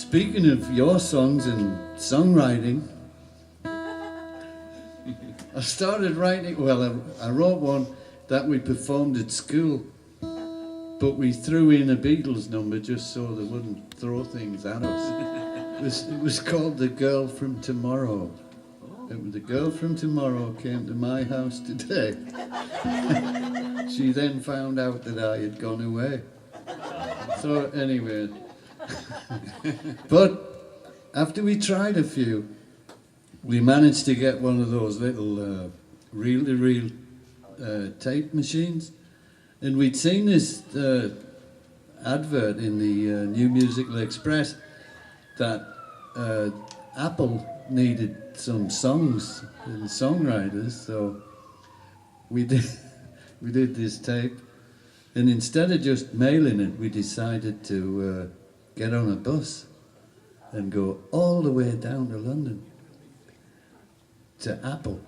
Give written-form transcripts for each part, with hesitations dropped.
Speaking of your songs and songwriting, I started writing, well, I wrote one that we performed at school, but we threw in a Beatles number just so they wouldn't throw things at us. It was called The Girl from Tomorrow. The girl from tomorrow came to my house today. She then found out that I had gone away. So anyway, but after we tried a few, we managed to get one of those little reel-to-reel tape machines, and we'd seen this advert in the New Musical Express that Apple needed some songs and songwriters, so we did this tape, and instead of just mailing it, we decided to get on a bus and go all the way down to London to Apple.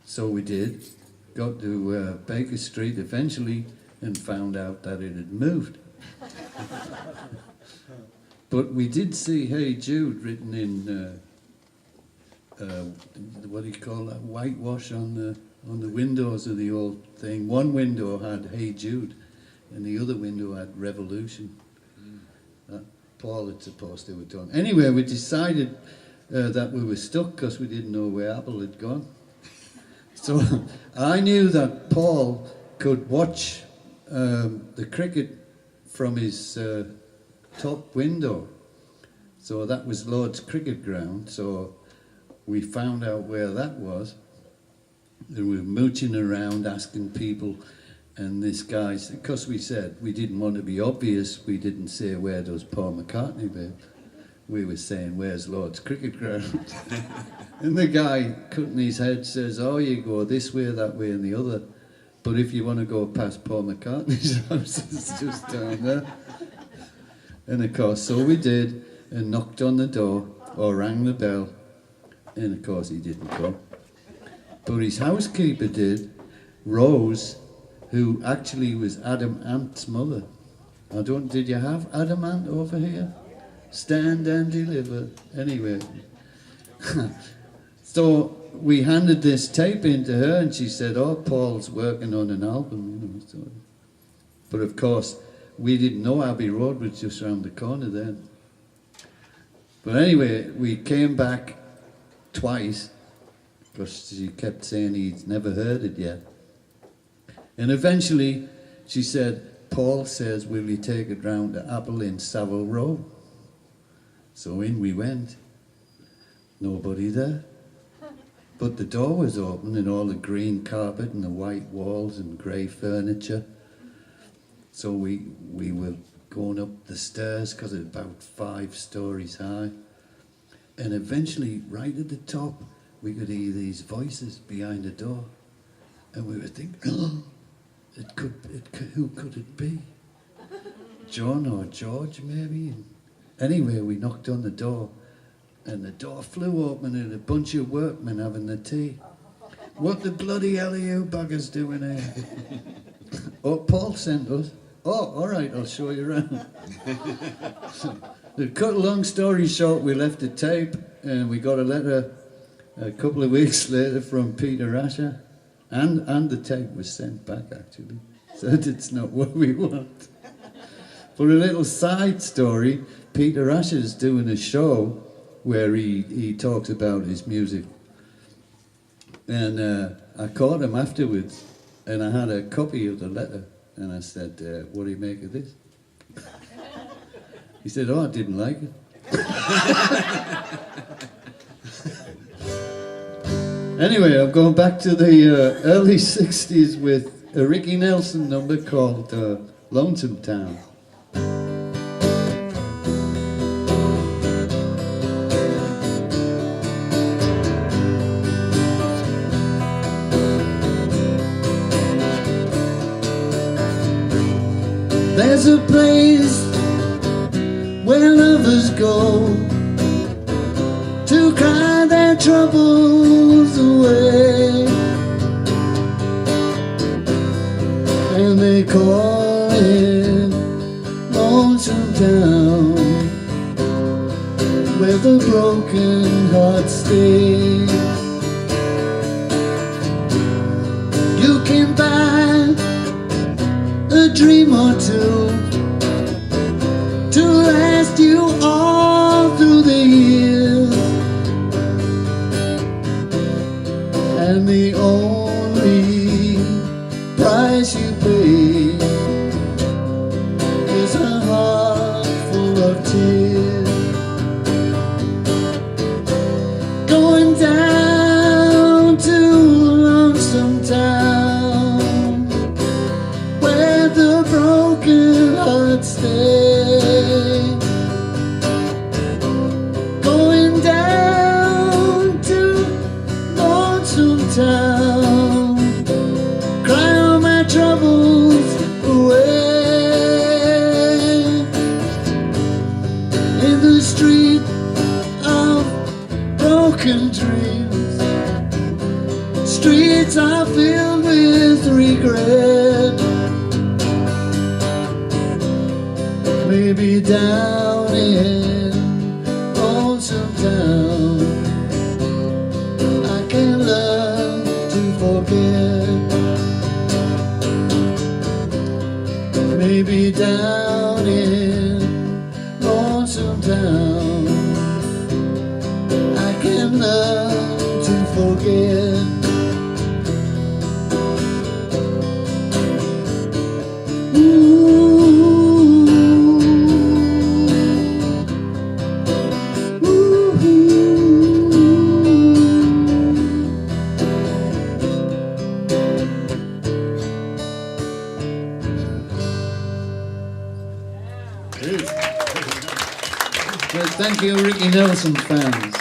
So we did, got to Baker Street eventually and found out that it had moved. But we did see Hey Jude written in what do you call that, whitewash on the windows of the old thing. One window had Hey Jude and the other window had Revolution. Paul had supposed to have done. Anyway, we decided that we were stuck because we didn't know where Apple had gone. So I knew that Paul could watch the cricket from his top window. So that was Lord's cricket ground. So we found out where that was. And we were mooching around asking people, and this guy, because we said we didn't want to be obvious, we didn't say where does Paul McCartney live. We were saying, where's Lord's cricket ground? And the guy cutting his head says, oh, you go this way, that way and the other, but if you want to go past Paul McCartney's house, it's just down there. And of course, so we did, and knocked on the door or rang the bell, and of course he didn't come. But his housekeeper did, Rose, who actually was Adam Ant's mother. Did you have Adam Ant over here? Stand and deliver. Anyway. So we handed this tape in to her and she said, oh, Paul's working on an album. So. But of course, we didn't know Abbey Road was just around the corner then. But anyway, we came back twice because she kept saying he'd never heard it yet. And eventually she said, Paul says, will you take it round to Apple in Savile Row? So in we went. Nobody there. But the door was open and all the green carpet and the white walls and grey furniture. So we were going up the stairs because it's about 5 stories high. And eventually, right at the top, we could hear these voices behind the door. And we were thinking, oh, who could it be? John or George, maybe? Anyway, we knocked on the door, and the door flew open and a bunch of workmen having the tea. What the bloody hell are you buggers doing here? Oh, Paul sent us. Oh, all right, I'll show you around. So, to cut a long story short, we left the tape, and we got a letter a couple of weeks later from Peter Asher, and the tape was sent back, actually. Said it's not what we want. For a little side story, Peter Asher's doing a show where he talks about his music. And I caught him afterwards, and I had a copy of the letter, and I said, what do you make of this? He said, oh, I didn't like it. Anyway, I'm going back to the early 60s with a Ricky Nelson number called Lonesome Town. There's a place where lovers go to cry their troubles away, and they call it Lonesome Town. where the broken hearts stay. You can buy a dream or two to last you all through the years, and the only price you pay is a heart full of tears. Going down to Lonesome Town, where the broken hearts stay. Going down to Lonesome Town, cry all my troubles away. In the street of broken dreams, streets are filled with regret. Maybe down in Lonesome Town I can learn to forget. Maybe down in Lonesome Town I can learn to forget. Well, thank you, Ricky Nelson fans.